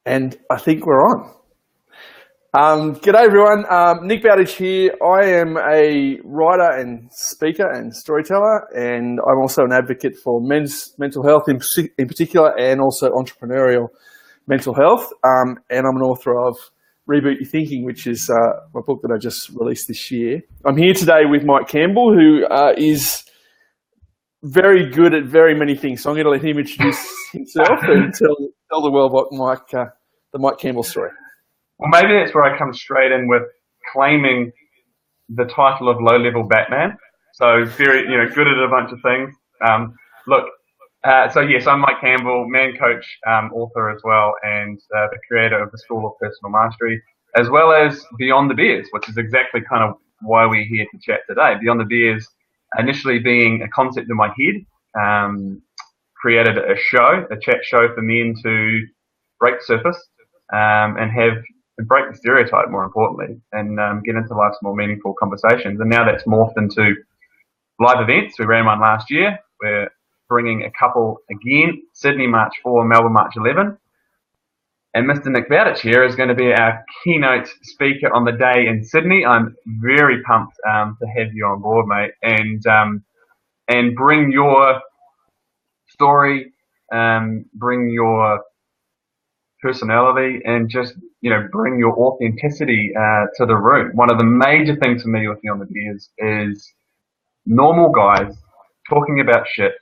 And I think we're on. G'day everyone, Nick Bowditch here. I am a writer and speaker and storyteller, and I'm also an advocate for men's mental health in particular, and also entrepreneurial mental health. And I'm an author of Reboot Your Thinking, which is my book that I just released this year. I'm here today with Mike Campbell, who is very good at very many things. So I'm going to let him introduce himself and tell the world what the Mike Campbell story. Well, maybe that's where I come straight in with claiming the title of low-level Batman. So very, good at a bunch of things. So yes, I'm Mike Campbell, man coach, author as well, and the creator of the School of Personal Mastery, as well as Beyond the Beers, which is exactly kind of why we're here to chat today. Beyond the Beers, initially being a concept in my head, created a chat show for men to break the surface and break the stereotype, more importantly, and get into life's more meaningful conversations. And now that's morphed into live events. We ran one last year. We're bringing a couple again, Sydney March 4, Melbourne March 11. And Mr. Nick Bowditch here is going to be our keynote speaker on the day in Sydney. I'm very pumped to have you on board, mate, and bring your story, bring your personality, and just bring your authenticity to the room. One of the major things for me with Beyond the Beers is normal guys talking about shit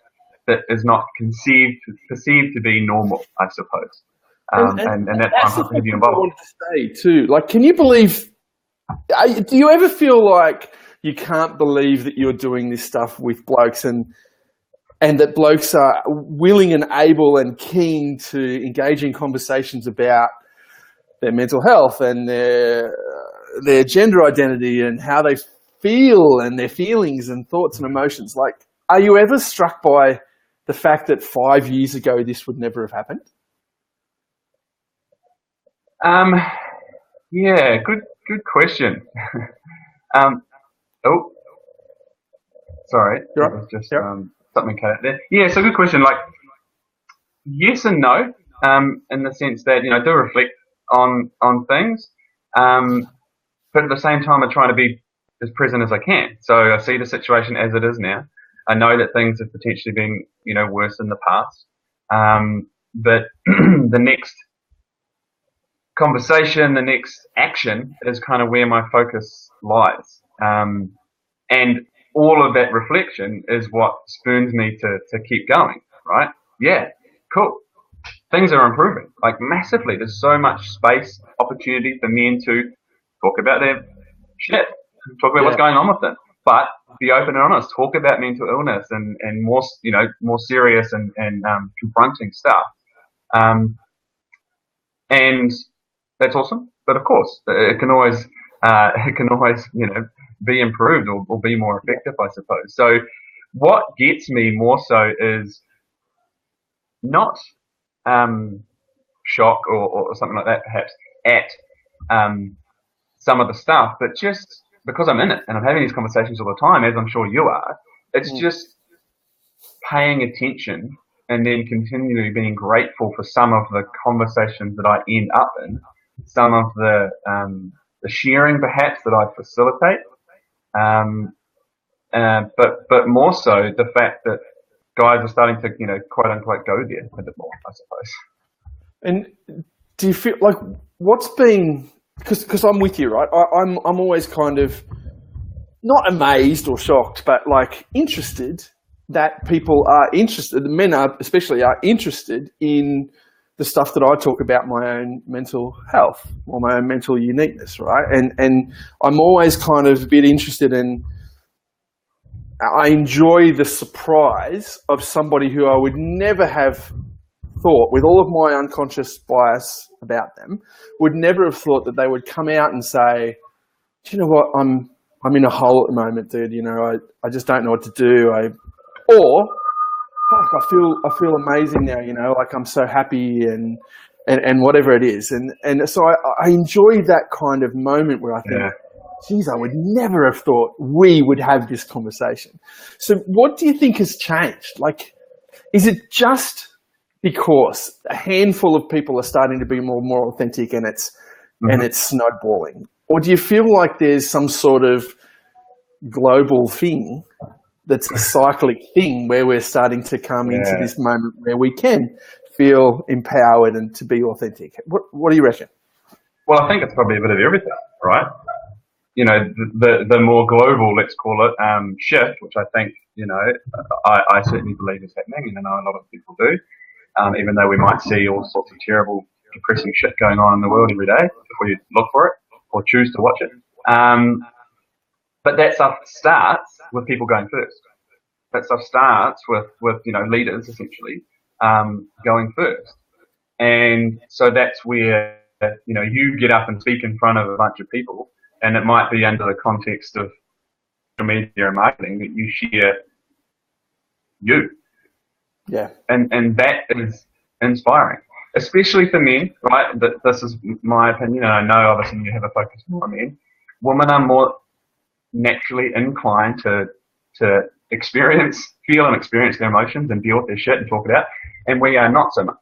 that is not perceived to be normal, I suppose. And that's why I'm happy to be involved. I wanted to say too, can you believe? Do you ever feel like you can't believe that you're doing this stuff with blokes, and that blokes are willing and able and keen to engage in conversations about their mental health and their gender identity and how they feel and their feelings and thoughts and emotions? Are you ever struck by the fact that 5 years ago this would never have happened? Yeah, good question. Sorry, it was just something cut out there. Yeah, so good question. Yes and no, in the sense that I do reflect on things, but at the same time I try to be as present as I can. So I see the situation as it is now. I know that things have potentially been worse in the past, but the next conversation, the next action is kind of where my focus lies, and all of that reflection is what spurns me to keep going, right? Yeah, cool. Things are improving, massively. There's so much space, opportunity for men to talk about their shit, talk about what's going on with them, but be open and honest, talk about mental illness and more serious and confronting stuff. And that's awesome. But of course, it can always be improved or be more effective, I suppose. So what gets me more so is not shock or something like that, perhaps, at some of the stuff, but just because I'm in it and I'm having these conversations all the time, as I'm sure you are, it's just paying attention and then continually being grateful for some of the conversations that I end up in, some of the sharing perhaps that I facilitate, but more so the fact that guys are starting to, quote unquote, go there a bit more, I suppose. And do you feel what's been, because I'm with you, right? I'm always kind of not amazed or shocked, but interested that people are interested, men especially are interested in the stuff that I talk about, my own mental health or my own mental uniqueness, right? And I'm always kind of a bit interested in, I enjoy the surprise of somebody who I would never have thought, with all of my unconscious bias about them, would never have thought that they would come out and say, do you know what, I'm in a hole at the moment, dude. I just don't know what to do. I feel amazing now, I'm so happy and whatever it is. And so I enjoy that kind of moment where I think, geez, I would never have thought we would have this conversation. So what do you think has changed? Is it just because a handful of people are starting to be more authentic, and it's snowballing? Or do you feel like there's some sort of global thing that's a cyclic thing where we're starting to come into this moment where we can feel empowered and to be authentic? What do you reckon? Well, I think it's probably a bit of everything, right? You know, the more global, let's call it, shift, which I think, you know, I certainly believe is happening, and I know a lot of people do, even though we might see all sorts of terrible, depressing shit going on in the world every day if we look for it or choose to watch it. But that stuff starts with people going first. That stuff starts with you know, leaders essentially going first. And so that's where, you know, you get up and speak in front of a bunch of people, and it might be under the context of media and marketing that you share you. Yeah. And that is inspiring, especially for men, right? This is my opinion, and I know obviously you have a focus more on men. Women are more naturally inclined to feel and experience their emotions and deal with their shit and talk it out, and we are not so much.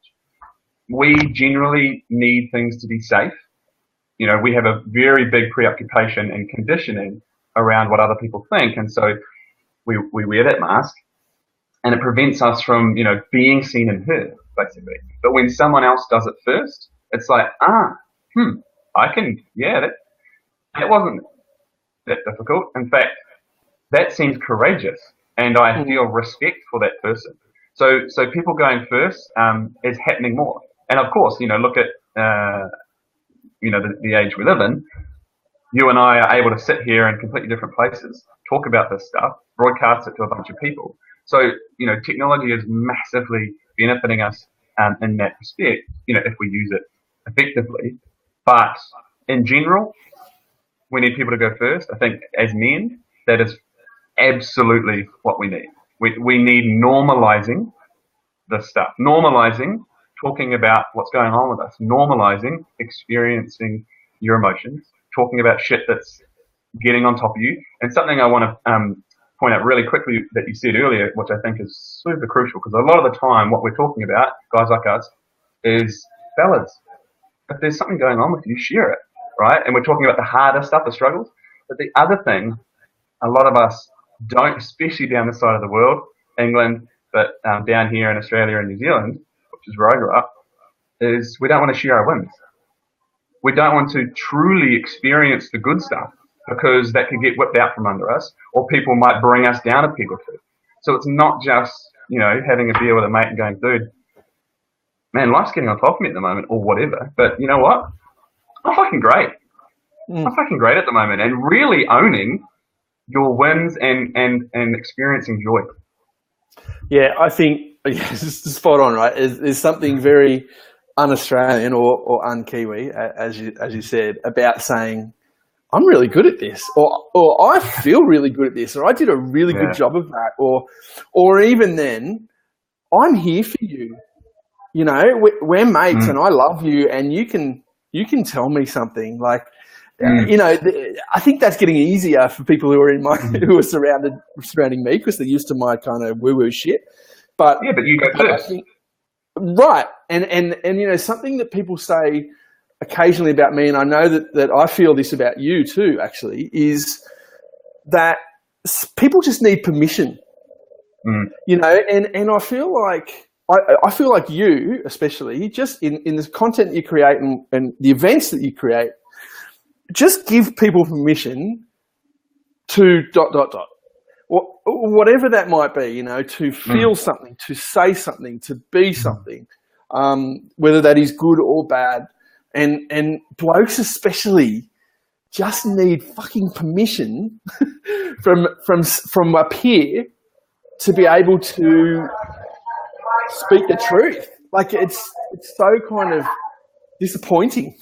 We generally need things to be safe. You know, we have a very big preoccupation and conditioning around what other people think, and so we wear that mask, and it prevents us from, you know, being seen and heard, basically. But when someone else does it first, it's like, I can, that wasn't that difficult. In fact, that seems courageous, and I feel respect for that person. So people going first is happening more. And of course, you know, look at you know, the age we live in. You and I are able to sit here in completely different places, talk about this stuff, broadcast it to a bunch of people. So, you know, technology is massively benefiting us in that respect, you know, if we use it effectively. But in general, we need people to go first. I think as men, that is absolutely what we need. We need normalizing this stuff, normalizing talking about what's going on with us, normalizing experiencing your emotions, talking about shit that's getting on top of you. And something I want to point out really quickly that you said earlier, which I think is super crucial, because a lot of the time what we're talking about, guys like us, is fellas, if there's something going on with you, share it, right? And we're talking about the harder stuff, the struggles. But the other thing, a lot of us don't, especially down this side of the world, England, but down here in Australia and New Zealand, which is where I grew up, is we don't want to share our wins. We don't want to truly experience the good stuff, because that could get whipped out from under us, or people might bring us down a peg or two. So it's not just, you know, having a beer with a mate and going, dude, man, life's getting on top of me at the moment, or whatever. But you know what? I'm fucking great. I'm fucking great at the moment, and really owning your wins and experiencing joy. Yeah, I think it's spot on, right? There's something very un-Australian or un-Kiwi, as you said, about saying, I'm really good at this, or I feel really good at this, or I did a really good job of that, or even then, I'm here for you. You know, we're mates, and I love you, and you can tell me something. Like, you know, I think that's getting easier for people who are who are surrounding me, because they're used to my kind of woo-woo shit. But yeah, but you go first, right? And you know, something that people say occasionally about me, and I know that I feel this about you too, actually, is that people just need permission. You know, and I feel like I feel like you, especially, just in the content you create and the events that you create, just give people permission to ... whatever that might be, you know, to feel something, to say something, to be something, whether that is good or bad. And blokes especially just need fucking permission from up here to be able to speak the truth. Like, it's so kind of disappointing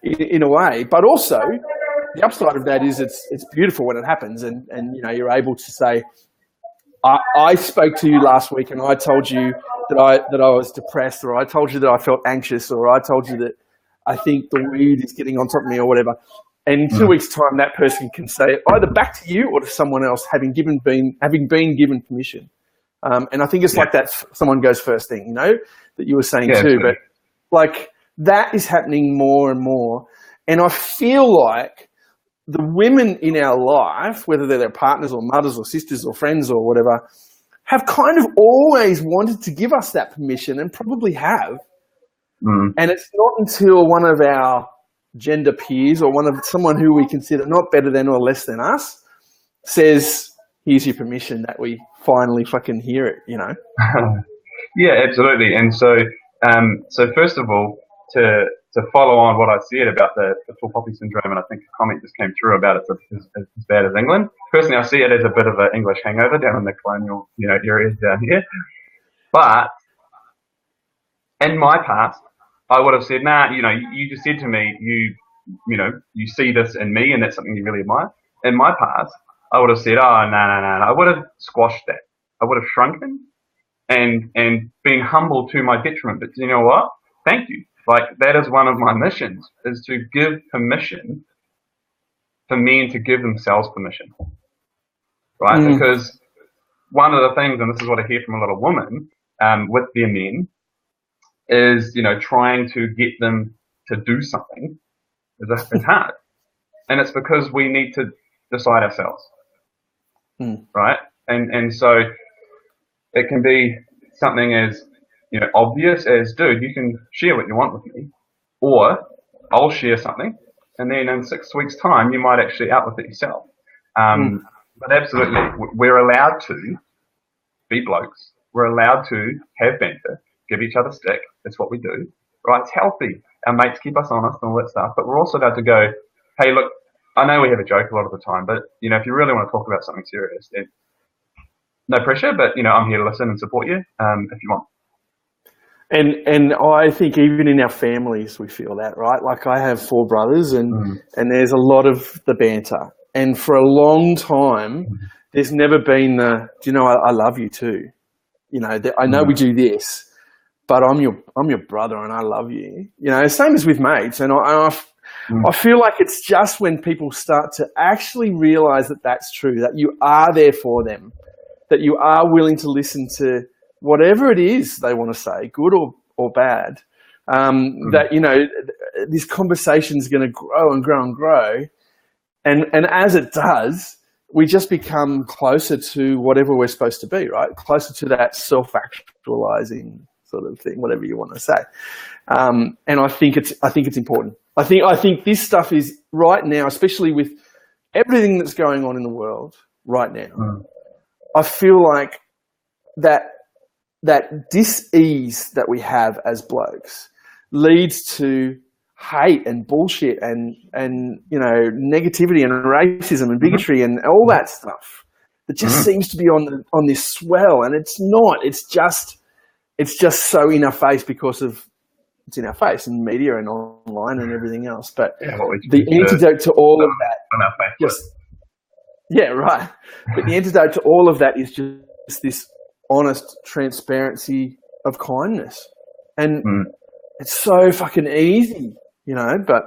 in a way, but also the upside of that is it's beautiful when it happens, and you know, you're able to say, I spoke to you last week and I told you that I was depressed, or I told you that I felt anxious, or I told you that I think the weed is getting on top of me, or whatever. And in 2 weeks' time, that person can say it either back to you or to someone else, having been given permission. And I think it's like that someone goes first thing, you know, that you were saying too. Absolutely. But like that is happening more and more. And I feel like the women in our life, whether they're their partners or mothers or sisters or friends or whatever, have kind of always wanted to give us that permission and probably have. And it's not until one of our gender peers or someone who we consider not better than or less than us says, here's your permission, that we finally fucking hear it, you know? Yeah, absolutely. And so, first of all, to follow on what I said about the tall poppy syndrome, and I think a comment just came through about it's as bad as England. Personally, I see it as a bit of an English hangover down in the colonial, areas down here. But in my past, I would have said, nah, you just said to me, you see this in me, and that's something you really admire. In my past, I would have said, oh, no. I would have squashed that. I would have shrunken and been humble to my detriment. But you know what? Thank you. Like, that is one of my missions, is to give permission for men to give themselves permission. Right? Because one of the things, and this is what I hear from a lot of women with their men, is, trying to get them to do something is hard. And it's because we need to decide ourselves. Right? And so it can be something as, obvious as, dude, you can share what you want with me, or I'll share something, and then in 6 weeks' time, you might actually outlive it yourself. But absolutely, we're allowed to be blokes. We're allowed to have banter, give each other stick. That's what we do. Right? It's healthy. Our mates keep us honest and all that stuff, but we're also allowed to go, hey, look, I know we have a joke a lot of the time, but, if you really want to talk about something serious, then no pressure, but, I'm here to listen and support you if you want. And I think even in our families, we feel that, right? Like I have 4 brothers and there's a lot of the banter. And for a long time, there's never been I love you too. I know we do this, but I'm your brother and I love you. Same as with mates. And I feel like it's just when people start to actually realize that that's true, that you are there for them, that you are willing to listen to whatever it is they want to say, good or bad, that, this conversation is going to grow and grow and grow. And as it does, we just become closer to whatever we're supposed to be, right? Closer to that self-actualizing sort of thing, whatever you want to say. And I think it's important. I think this stuff is right now, especially with everything that's going on in the world right now. I feel like that dis-ease that we have as blokes leads to hate and bullshit and negativity and racism and bigotry and all that stuff that just seems to be on this swell, and it's not. It's just so in our face because of it's in our face and media and online and everything else. But the antidote to all of that, But the antidote to all of that is just this honest transparency of kindness, and it's so fucking easy, but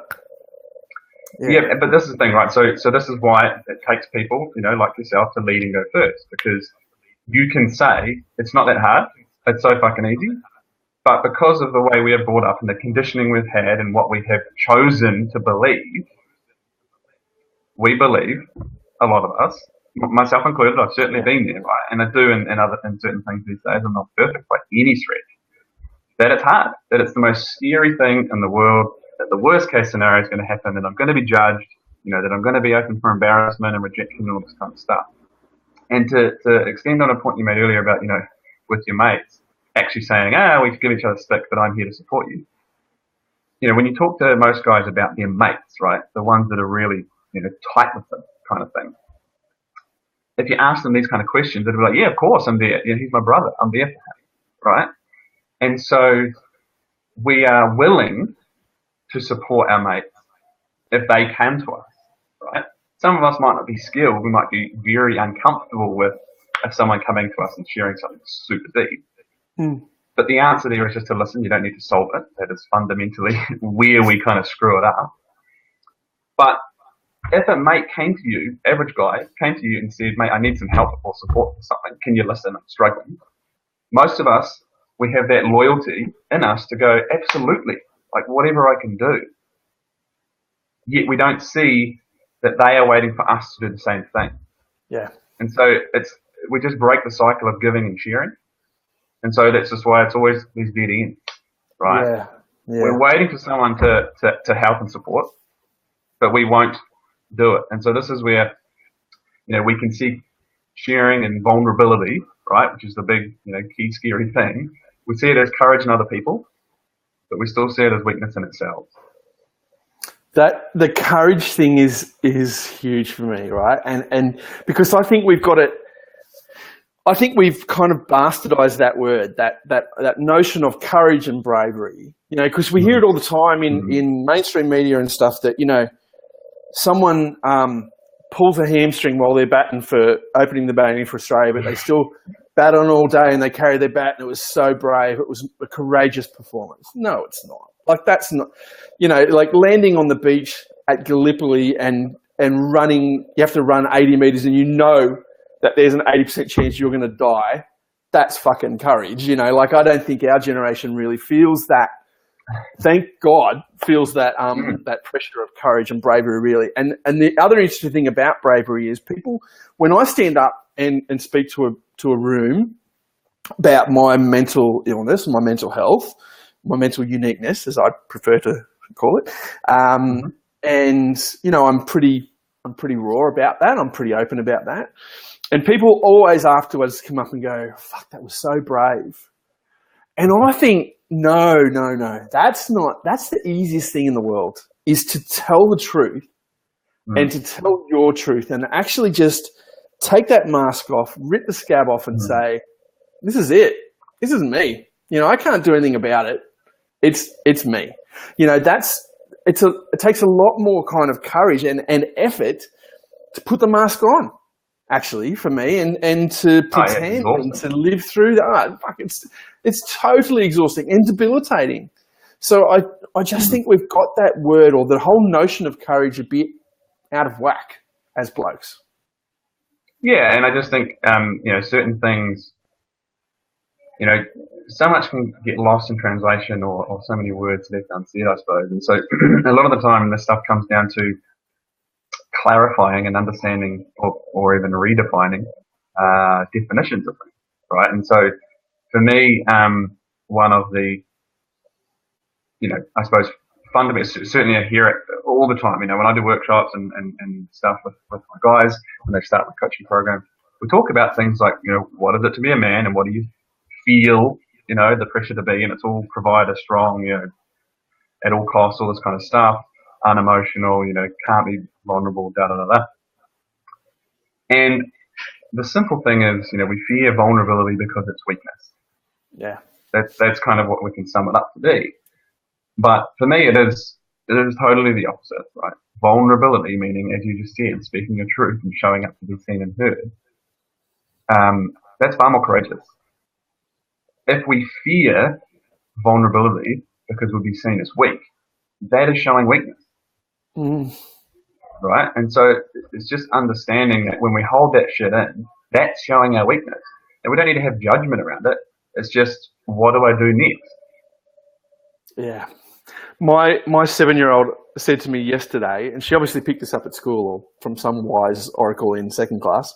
but this is the thing, right? So this is why it takes people, like yourself, to lead and go first, because you can say it's not that hard, it's so fucking easy, but because of the way we are brought up and the conditioning we've had and what we have chosen to believe, we believe, a lot of us, myself included, I've certainly been there, right? And I do in certain things these days. I'm not perfect by any stretch. That it's hard. That it's the most scary thing in the world. That the worst case scenario is going to happen. That I'm going to be judged. That I'm going to be open for embarrassment and rejection and all this kind of stuff. And to extend on a point you made earlier about with your mates actually saying, we give each other stick, but I'm here to support you. When you talk to most guys about their mates, right, the ones that are really tight with them, kind of thing. If you ask them these kind of questions, they'll be like, yeah, of course, I'm there. He's my brother. I'm there for him, right? And so we are willing to support our mates if they come to us, right? Some of us might not be skilled. We might be very uncomfortable with someone coming to us and sharing something super deep. But the answer there is just to listen. You don't need to solve it. That is fundamentally where we kind of screw it up. But if a mate came to you, average guy, came to you and said, mate, I need some help or support for something. Can you listen? I'm struggling. Most of us, we have that loyalty in us to go, absolutely, like whatever I can do. Yet we don't see that they are waiting for us to do the same thing. Yeah. And so we just break the cycle of giving and sharing. And so that's just why it's always these dead ends, right? Yeah. Yeah. We're waiting for someone to help and support, but we won't do it. And so this is where, we can see sharing and vulnerability, right, which is the big, key scary thing. We see it as courage in other people, but we still see it as weakness in ourselves. That the courage thing is huge for me, right? And because I think we've got it. I think we've kind of bastardized that word, that notion of courage and bravery. Because we hear it all the time in mainstream media and stuff that someone pulls a hamstring while they're batting for opening the batting for Australia, but they still bat on all day and they carry their bat and it was so brave. It was a courageous performance. No, it's not. Like that's not, like landing on the beach at Gallipoli and running, you have to run 80 meters and that there's an 80% chance you're going to die. That's fucking courage. Like I don't think our generation really feels that. Thank God feels that that pressure of courage and bravery really. And the other interesting thing about bravery is people, when I stand up and speak to a room about my mental illness, my mental health, my mental uniqueness, as I prefer to call it, and I'm pretty raw about that. I'm pretty open about that. And people always afterwards come up and go, "Fuck, that was so brave." And I think, no. That's the easiest thing in the world is to tell the truth and to tell your truth and actually just take that mask off, rip the scab off and say, this is it. This is me. I can't do anything about it. It's me. It takes a lot more kind of courage and effort to put the mask on. Actually, for me, and to pretend and to live through that, it's totally exhausting and debilitating. So I just think we've got that word or the whole notion of courage a bit out of whack as blokes. Yeah, and I just think certain things, so much can get lost in translation or so many words left unsaid, I suppose. And so a lot of the time, this stuff comes down to clarifying and understanding or even redefining definitions of things, right? And so for me, one of the, I suppose fundamentals, certainly I hear it all the time, when I do workshops and stuff with my guys when they start the coaching program, we talk about things like, what is it to be a man and what do you feel, the pressure to be, and it's all provide a strong, at all costs, all this kind of stuff, unemotional, can't be vulnerable, da-da-da-da. And the simple thing is, we fear vulnerability because it's weakness. Yeah. That's kind of what we can sum it up to be. But for me, it is totally the opposite, right? Vulnerability, meaning, as you just said, speaking your truth and showing up to be seen and heard. That's far more courageous. If we fear vulnerability because we'll be seen as weak, that is showing weakness. Right? And so it's just understanding that when we hold that shit in, that's showing our weakness. And we don't need to have judgment around it. It's just, what do I do next? Yeah. My 7-year-old said to me yesterday, and she obviously picked this up at school or from some wise oracle in second class,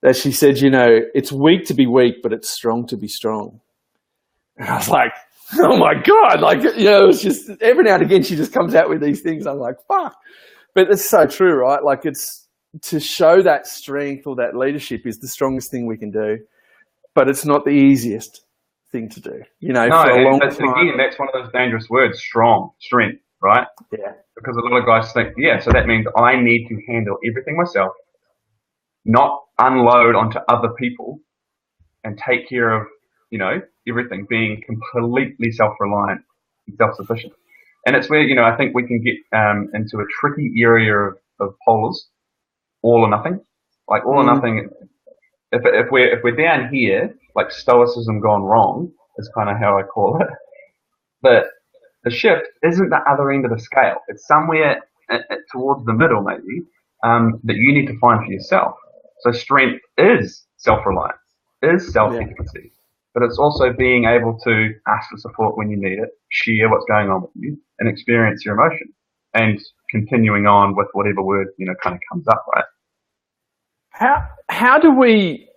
that she said, it's weak to be weak, but it's strong to be strong. And I was like, oh my God. It was just every now and again, she just comes out with these things. I'm like, fuck. But it's so true, right? Like it's to show that strength or that leadership is the strongest thing we can do, but it's not the easiest thing to do, No, for a long time. Again, that's one of those dangerous words, strength, right? Yeah. Because a lot of guys think, so that means I need to handle everything myself, not unload onto other people and take care of, everything, being completely self-reliant and self-sufficient. And it's where, I think we can get into a tricky area of poles, all or nothing. Like all or nothing. If we're down here, like stoicism gone wrong, is kind of how I call it. But the shift isn't the other end of the scale. It's somewhere towards the middle maybe, that you need to find for yourself. So strength is self-reliance, is self-efficacy, but it's also being able to ask for support when you need it, share what's going on with you, and experience your emotion, and continuing on with whatever word, kind of comes up, right? How do we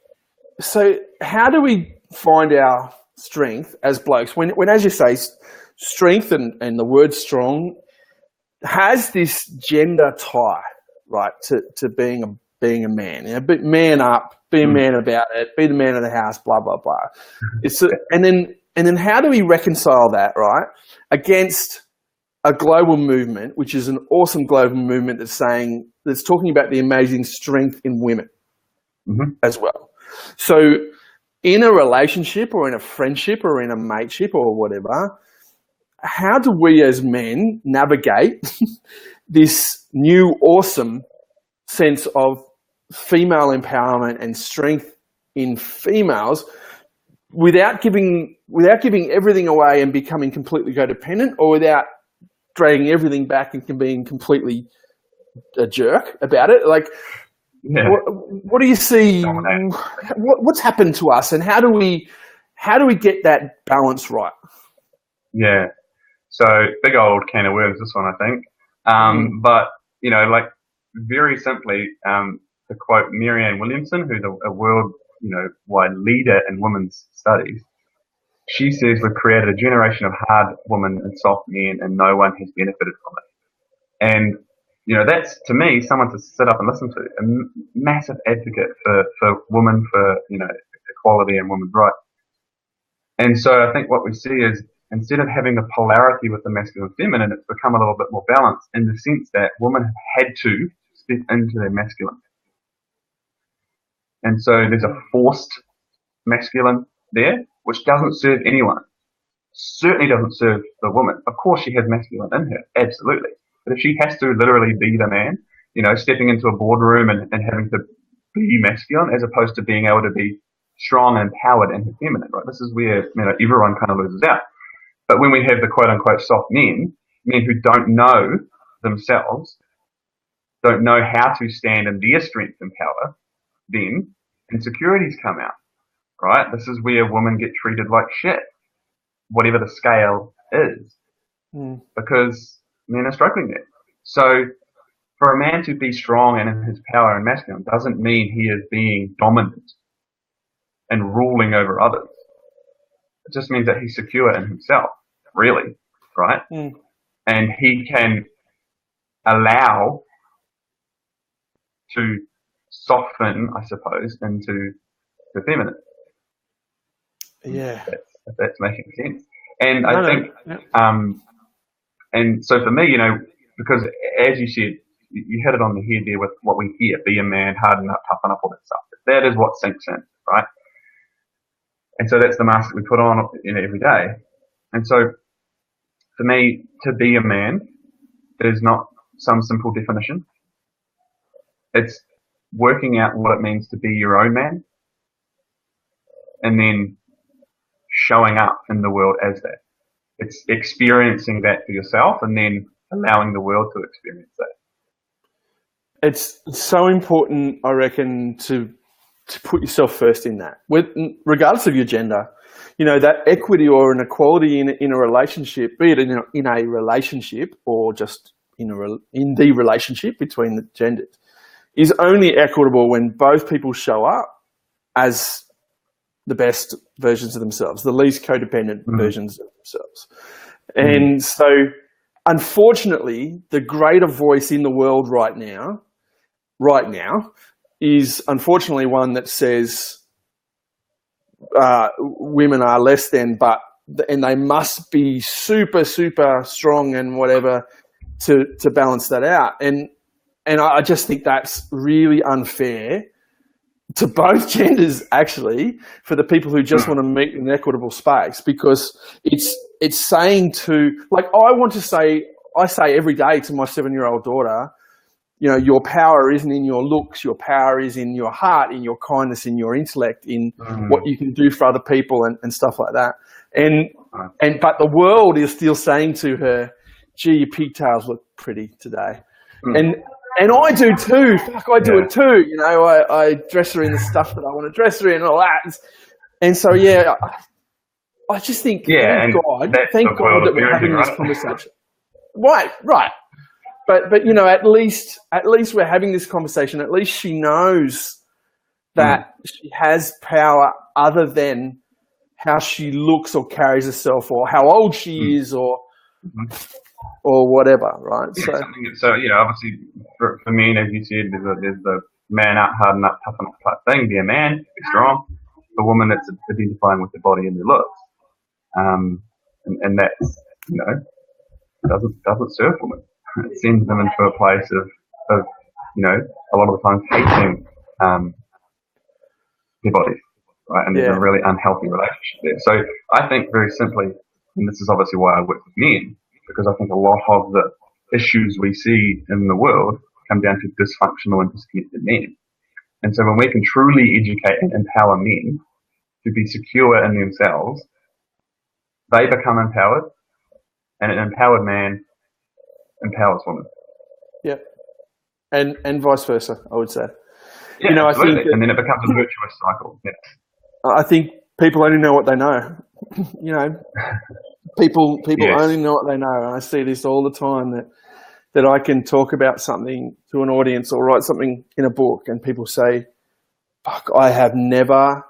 find our strength as blokes when as you say, strength and the word strong has this gender tie, right, to being a man? Man up, be a man about it, be the man of the house, blah blah blah. And then how do we reconcile that, right, against a global movement, which is an awesome global movement that's talking about the amazing strength in women as well. So in a relationship or in a friendship or in a mateship or whatever, how do we as men navigate this new awesome sense of female empowerment and strength in females without giving everything away and becoming completely codependent, or without dragging everything back and being completely a jerk about it? Like, what do you see? What's happened to us, and how do we get that balance right? Yeah, so big old can of worms, this one, I think. But like very simply, to quote Marianne Williamson, who's a world wide leader in women's studies, she says we've created a generation of hard women and soft men, and no one has benefited from it. And that's, to me, someone to sit up and listen to. A massive advocate for women, for equality and women's rights. And so I think what we see is, instead of having the polarity with the masculine and feminine, it's become a little bit more balanced, in the sense that women have had to step into their masculine. And so there's a forced masculine there, which doesn't serve anyone. Certainly doesn't serve the woman. Of course she has masculine in her, absolutely. But if she has to literally be the man, stepping into a boardroom and having to be masculine, as opposed to being able to be strong and empowered and feminine, right? This is where everyone kind of loses out. But when we have the quote unquote soft men who don't know themselves, don't know how to stand in their strength and power, then insecurities come out, right? This is where women get treated like shit, whatever the scale is, because men are struggling there. So for a man to be strong and in his power and masculine doesn't mean he is being dominant and ruling over others. It just means that he's secure in himself, really, right? And he can allow to soften, I suppose, into the feminine. Yeah. If that's making sense. And I think, and so for me, because as you said, you hit it on the head there with what we hear: be a man, harden up, toughen up, all that stuff. That is what sinks in, right? And so that's the mask that we put on every day. And so for me, to be a man is not some simple definition. It's working out what it means to be your own man, and then showing up in the world as that. It's experiencing that for yourself, and then allowing the world to experience that. It's so important, I reckon, to put yourself first in that, regardless of your gender. That equity or an equality in a relationship, be it in a relationship or just in the relationship between the genders, is only equitable when both people show up as the best versions of themselves, the least codependent versions of themselves. And so, unfortunately, the greater voice in the world right now is unfortunately one that says women are less than, and they must be super, super strong and whatever to balance that out. And I just think that's really unfair to both genders, actually, for the people who just want to meet in an equitable space, because it's saying to, like, I say every day to my 7-year-old daughter, your power isn't in your looks, your power is in your heart, in your kindness, in your intellect, in what you can do for other people and stuff like that. But the world is still saying to her, gee, your pigtails look pretty today. And I do too. Fuck, I do it too. You know, I dress her in the stuff that I want to dress her in and all that. And so, I just think, thank God that we're having this conversation. Right. But you know, at least we're having this conversation. At least she knows that she has power other than how she looks or carries herself or how old she is or whatever, right? Yeah, so you know, obviously for men, as you said, there's the man up, harden up, toughen up type thing. Be a man, be strong. The woman that's identifying with their body and their looks, and that's, you know, doesn't serve women. It sends them into a place of you know, a lot of the time hating their bodies, right? And there's a really unhealthy relationship there. So I think very simply, and this is obviously why I work with men, because I think a lot of the issues we see in the world come down to dysfunctional and disconnected men. And so when we can truly educate and empower men to be secure in themselves, they become empowered, and an empowered man empowers women. Yeah. And vice versa, I would say. Yeah, you know, absolutely. I think and then it becomes a virtuous cycle. Yeah. I think people only know what they know. You know, people only know what they know. And I see this all the time, that I can talk about something to an audience or write something in a book and people say, fuck, I have never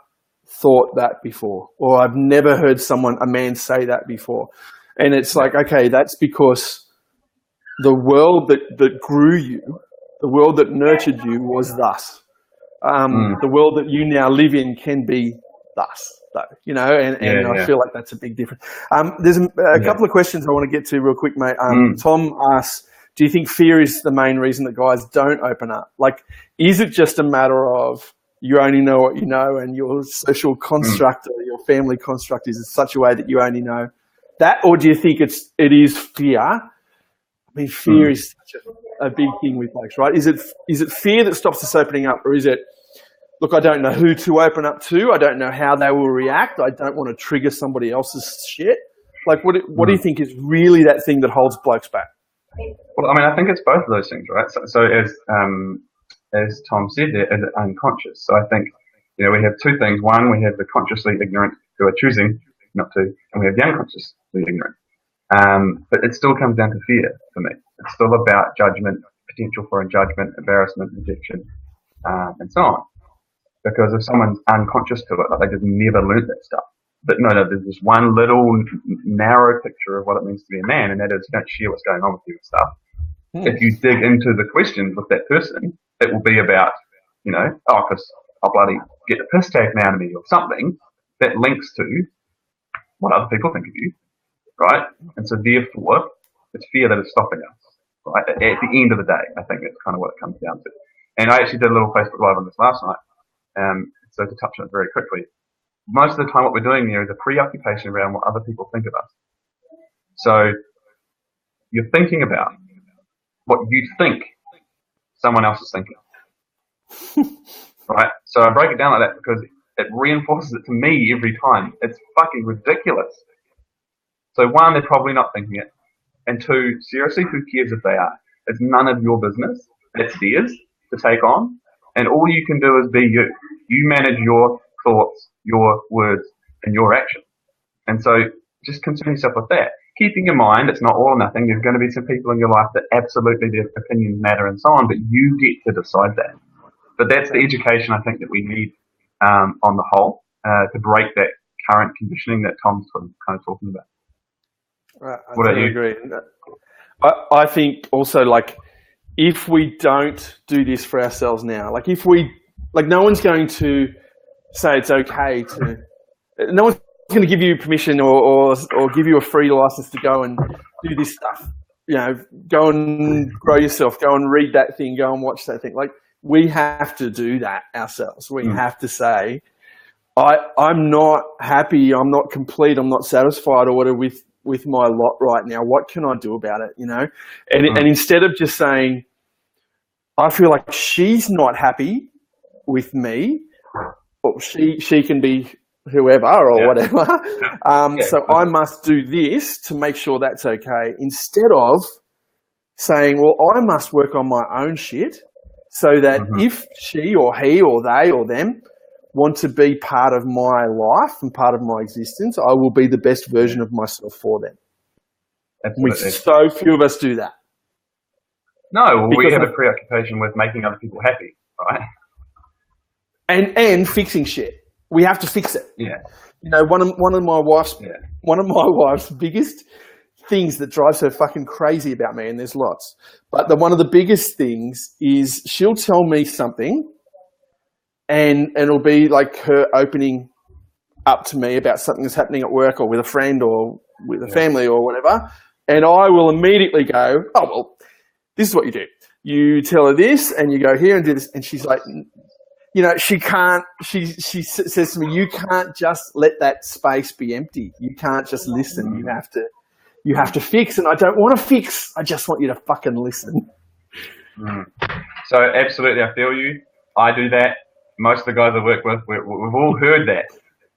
thought that before, or I've never heard a man say that before. And it's like, okay, that's because the world that grew you, the world that nurtured you was thus. The world that you now live in can be thus, though, you know, and I feel like that's a big difference. There's a couple of questions I want to get to real quick, mate. Tom asks, do you think fear is the main reason that guys don't open up? Like, is it just a matter of you only know what you know and your social construct or your family construct is in such a way that you only know that? Or do you think it is fear? I mean, fear is such a big thing with blokes, right? Is it fear that stops us opening up, or is it, look, I don't know who to open up to. I don't know how they will react. I don't want to trigger somebody else's shit. Like, what do you think is really that thing that holds blokes back? Well, I mean, I think it's both of those things, right? So as Tom said, there is unconscious. So I think, you know, we have two things. One, we have the consciously ignorant who are choosing not to, and we have the unconsciously ignorant. But it still comes down to fear for me. It's still about judgment, potential for judgment, embarrassment, rejection, and so on. Because if someone's unconscious to it, like they just never learnt that stuff. But no, there's this one little narrow picture of what it means to be a man, and that is you don't share what's going on with you and stuff. If you dig into the questions with that person, it will be about, you know, because I'll bloody get the piss taken out of me or something that links to what other people think of you, right? And so therefore, it's fear that is stopping us, right? At the end of the day, I think that's kind of what it comes down to. And I actually did a little Facebook Live on this last night. So to touch on it very quickly, most of the time what we're doing there is a preoccupation around what other people think of us. So you're thinking about what you think someone else is thinking. Right? So I break it down like that because it reinforces it to me every time. It's fucking ridiculous. So one, they're probably not thinking it. And two, seriously, who cares if they are? It's none of your business. It's theirs to take on. And all you can do is be you. You manage your thoughts, your words, and your action. And so just concern yourself with that. Keeping in mind, it's not all or nothing. There's going to be some people in your life that absolutely their opinions matter and so on, but you get to decide that. But that's the education I think that we need on the whole to break that current conditioning that Tom's kind of talking about. Right, I totally agree. I think also, like, if we don't do this for ourselves now, like no one's going to say it's okay to, no one's going to give you permission or give you a free license to go and do this stuff. You know, go and grow yourself, go and read that thing, go and watch that thing. Like, we have to do that ourselves. We have to say, I'm not happy, I'm not complete, I'm not satisfied or whatever with my lot right now. What can I do about it, you know? And instead of just saying, I feel like she's not happy with me, or she can be whoever or whatever. So I must do this to make sure that's okay. Instead of saying, well, I must work on my own shit so that if she or he or they or them want to be part of my life and part of my existence, I will be the best version of myself for them. Absolutely. So few of us do that. No, well, we have a preoccupation with making other people happy, right? And fixing shit. We have to fix it. Yeah. You know, one of my wife's biggest things that drives her fucking crazy about me, and there's lots, but one of the biggest things is she'll tell me something, and it'll be like her opening up to me about something that's happening at work or with a friend or with a family or whatever, and I will immediately go, oh, well, this is what you do. You tell her this, and you go here and do this, and she's like, you know, she says to me, you can't just let that space be empty. You can't just listen. You have to fix, and I don't want to fix. I just want you to fucking listen. So absolutely, I feel you. I do that. Most of the guys I work with, we've all heard that.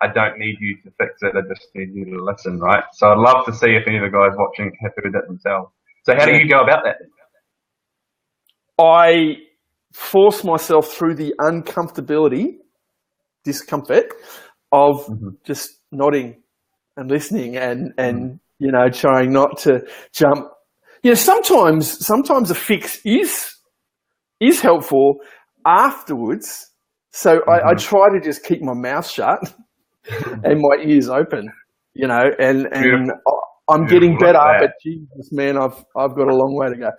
I don't need you to fix it. I just need you to listen, right? So I'd love to see if any of the guys watching have heard that themselves. So how do you go about that? I force myself through the discomfort of just nodding and listening and you know, trying not to jump. You know, sometimes a fix is helpful afterwards. So I try to just keep my mouth shut and my ears open, you know, and I'm getting better, but Jesus, man, I've got a long way to go.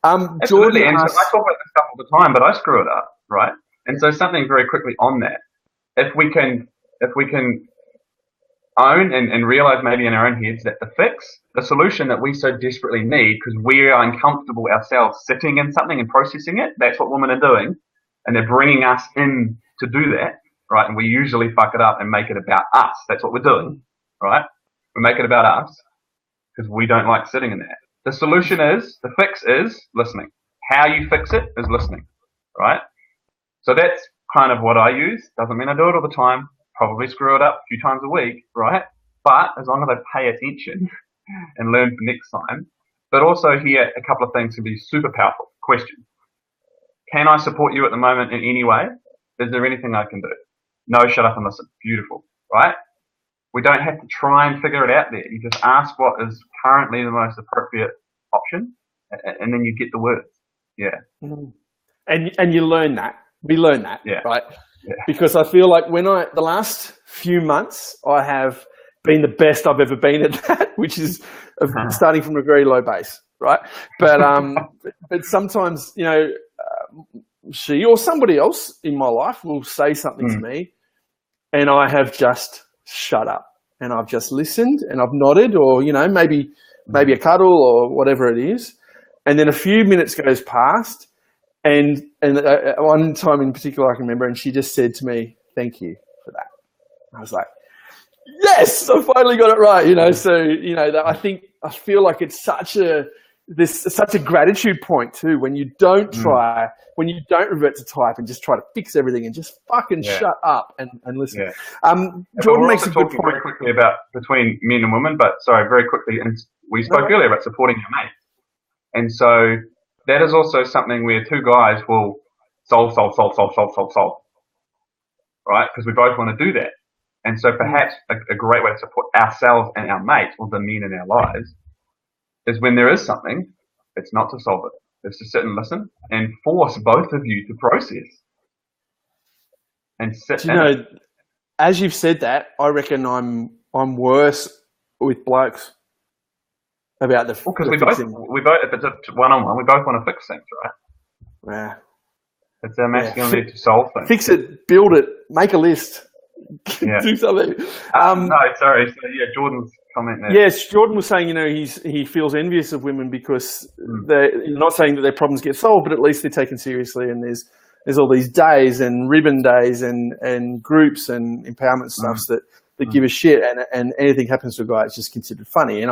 Absolutely, and so I talk about this stuff all the time, but I screw it up, right? And so something very quickly on that, if we can own and realize maybe in our own heads that the solution that we so desperately need, because we are uncomfortable ourselves sitting in something and processing it, that's what women are doing, and they're bringing us in to do that, right? And we usually fuck it up and make it about us. That's what we're doing, right? We make it about us because we don't like sitting in that. The fix is listening. How you fix it is listening, right? So that's kind of what I use. Doesn't mean I do it all the time. Probably screw it up a few times a week, right? But as long as I pay attention and learn for next time. But also here, a couple of things can be super powerful. Question. Can I support you at the moment in any way? Is there anything I can do? No, shut up and listen. Beautiful, right? We don't have to try and figure it out there. You just ask what is currently the most appropriate option, and then you get the words. Yeah. And you learn that. We learn that, right? Yeah. Because I feel like the last few months, I have been the best I've ever been at that, which is starting from a very low base, right? But but sometimes, you know, she or somebody else in my life will say something to me, and I have just shut up, and I've just listened, and I've nodded, or you know, maybe a cuddle or whatever it is, and then a few minutes goes past. And one time in particular I can remember, and she just said to me, "Thank you for that." I was like, "Yes, I finally got it right." You know, so you know, I feel like it's such a gratitude point too when you don't try, when you don't revert to type and just try to fix everything and just fucking shut up and listen. Yeah. Jordan makes a good point very quickly about between men and women, but sorry, very quickly, and we spoke earlier about supporting your mate, and so. That is also something where two guys will solve, right? Because we both want to do that. And so perhaps a great way to support ourselves and our mates, or the men in our lives, is when there is something, it's not to solve it. It's to sit and listen and force both of you to process. And sit. You know, as you've said that, I reckon I'm worse with blokes. About because we both, if it's a one-on-one, we both want to fix things, right? Yeah. It's our masculine need to solve things. Fix it, build it, make a list, do something. No, sorry. So yeah, Jordan's comment there. Yes, Jordan was saying, you know, he feels envious of women because they're not saying that their problems get solved, but at least they're taken seriously. And there's all these days and ribbon days and groups and empowerment stuffs that give a shit, and anything happens to a guy, it's just considered funny. And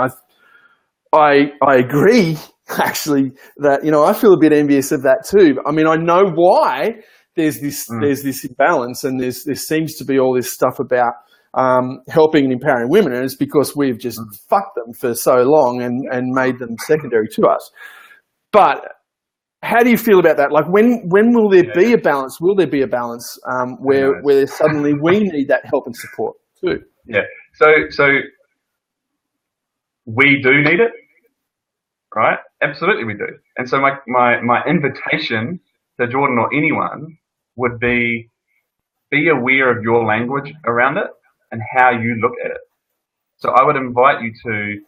I agree, actually, that, you know, I feel a bit envious of that too. I mean, I know why there's this imbalance, and there seems to be all this stuff about helping and empowering women, and it's because we've just fucked them for so long and made them secondary to us. But how do you feel about that? Like, when will there be a balance? Will there be a balance where suddenly we need that help and support too? Yeah. So we do need it, right? Absolutely, we do. And so my invitation to Jordan or anyone would be aware of your language around it and how you look at it. So I would invite you to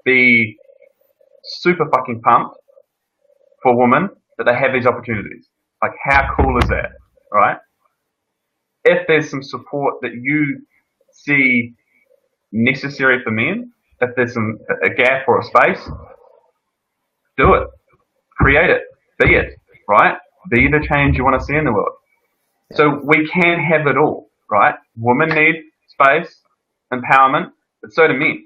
be super fucking pumped for women that they have these opportunities. Like, how cool is that, right? If there's some support that you see necessary for men, if there's a gap or a space, do it. Create it. Be it, right? Be the change you want to see in the world. So we can have it all, right? Women need space, empowerment, but so do men.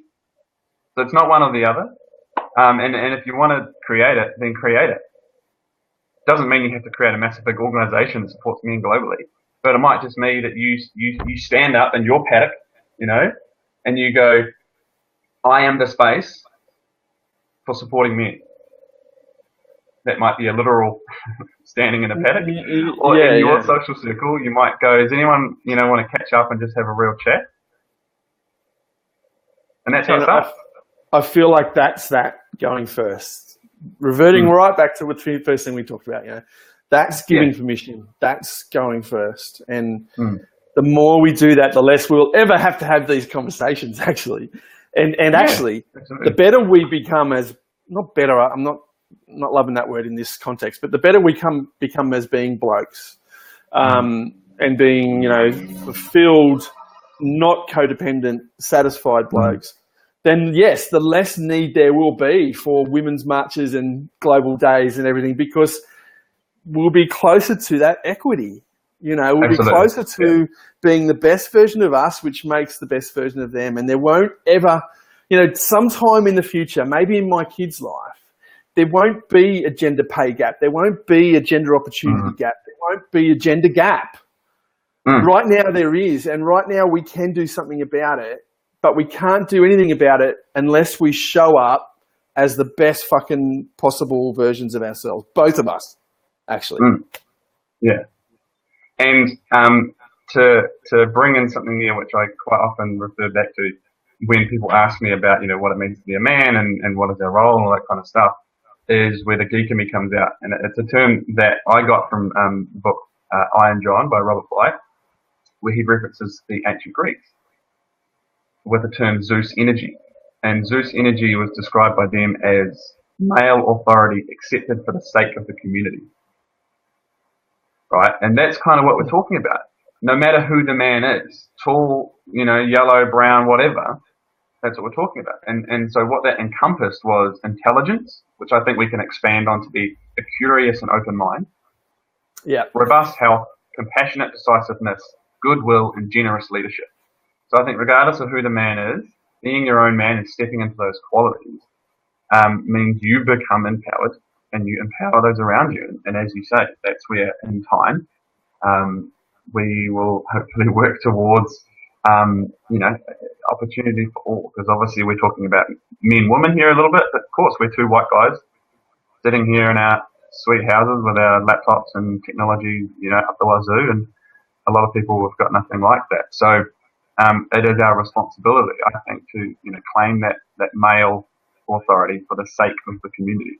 So it's not one or the other. And if you want to create it, then create it. Doesn't mean you have to create a massive big organization that supports men globally, but it might just mean that you stand up in your paddock, you know, and you go, I am the space for supporting men. That might be a literal standing in a paddock, or in your social circle, you might go, does anyone, you know, want to catch up and just have a real chat? And that's how it starts. I feel like that's that going first. Reverting right back to the first thing we talked about, you know, that's giving permission. That's going first. And the more we do that, the less we'll ever have to have these conversations, actually. And actually, the better we become as, not better, I'm not loving that word in this context, but the better we become as being blokes, and being, you know, fulfilled, not codependent, satisfied blokes, then yes, the less need there will be for women's marches and global days and everything, because we'll be closer to that equity. You know, we'll be closer to being the best version of us, which makes the best version of them. And there won't ever, you know, sometime in the future, maybe in my kid's life, there won't be a gender pay gap. There won't be a gender opportunity gap. There won't be a gender gap. Right now there is, and right now we can do something about it, but we can't do anything about it unless we show up as the best fucking possible versions of ourselves. Both of us, actually. Yeah. And to bring in something here, which I quite often refer back to when people ask me about, you know, what it means to be a man and what is our role and all that kind of stuff, is where the geek in me comes out. And it's a term that I got from the book Iron John by Robert Bly, where he references the ancient Greeks with the term Zeus energy. And Zeus energy was described by them as male authority accepted for the sake of the community. Right? And that's kind of what we're talking about. No matter who the man is, tall, you know, yellow, brown, whatever, that's what we're talking about. And so what that encompassed was intelligence, which I think we can expand on to be a curious and open mind. Yeah. Robust health, compassionate decisiveness, goodwill, and generous leadership. So I think regardless of who the man is, being your own man and stepping into those qualities means you become empowered and you empower those around you. And as you say, that's where in time we will hopefully work towards you know, opportunity for all. Because obviously we're talking about men, women here a little bit, but of course we're two white guys sitting here in our sweet houses with our laptops and technology, you know, up the wazoo, and a lot of people have got nothing like that. So it is our responsibility, I think, to, you know, claim that male authority for the sake of the community.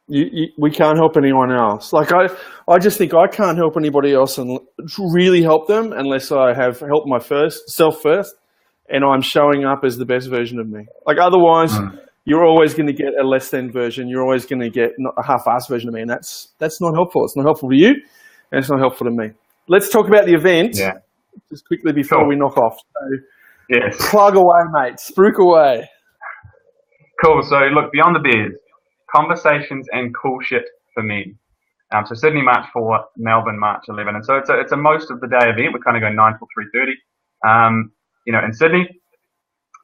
We can't help anyone else. Like I just think I can't help anybody else and really help them unless I have helped myself first, and I'm showing up as the best version of me. Like otherwise, you're always going to get a less than version. You're always going to get a half-assed version of me, and that's not helpful. It's not helpful to you, and it's not helpful to me. Let's talk about the event just quickly before we knock off. So, plug away, mate. Spruik away. Cool. So look, Beyond the Beers. Conversations and cool shit for men. So Sydney March 4, Melbourne March 11, and so it's a most of the day event. We're kind of going 9 till 3:30. You know, in Sydney,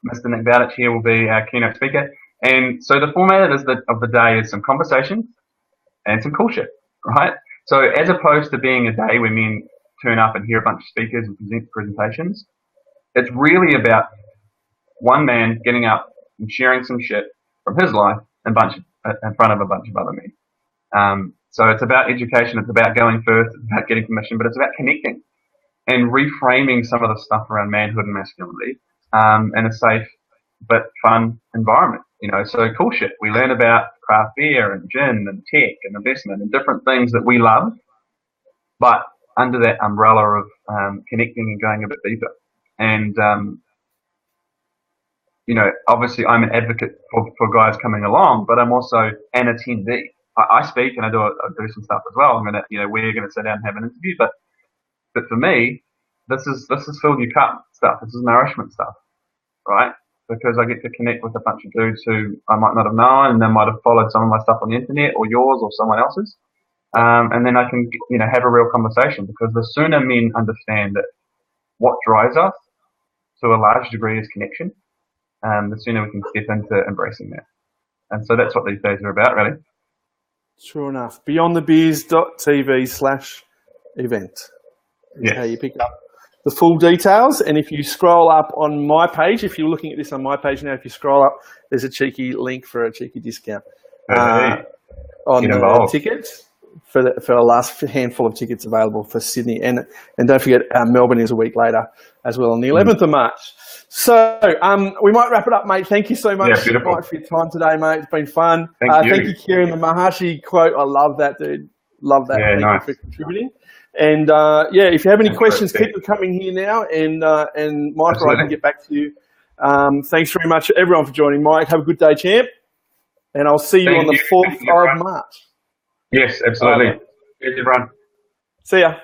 Mr. Nick Bowditch here will be our keynote speaker, and so the format of the day is some conversations and some cool shit, right? So as opposed to being a day where men turn up and hear a bunch of speakers and present presentations, it's really about one man getting up and sharing some shit from his life and a bunch of in front of a bunch of other men. So it's about education, it's about going first, it's about getting permission, but it's about connecting and reframing some of the stuff around manhood and masculinity in a safe but fun environment. So cool shit. We learn about craft beer and gin and tech and investment and different things that we love, but under that umbrella of connecting and going a bit deeper. And obviously I'm an advocate for guys coming along, but I'm also an attendee. I speak and I do some stuff as well. We're gonna sit down and have an interview, but for me, this is filled your cup stuff. This is nourishment stuff, right? Because I get to connect with a bunch of dudes who I might not have known, and they might have followed some of my stuff on the internet or yours or someone else's, and then I can have a real conversation. Because the sooner men understand that what drives us to a large degree is connection, the sooner we can step into embracing that. And so that's what these days are about, really. Sure enough. beyondthebeers.tv/event is how you pick up the full details. And if you scroll up on my page, if you're looking at this on my page now, if you scroll up, there's a cheeky link for a cheeky discount on the tickets for the last handful of tickets available for Sydney. And don't forget, Melbourne is a week later as well, on the 11th of March. So we might wrap it up, mate. Thank you so much, Mike, for your time today, mate. It's been fun. Thank you, Kieran. The Maharshi quote, I love that, dude. Love that. Yeah, Thank you for contributing. And if you have any questions, keep them coming here now. And Michael, I can get back to you. Thanks very much, everyone, for joining. Mike, have a good day, champ. And I'll see you on the 4th of March. Yes, absolutely. Cheers, everyone. See ya.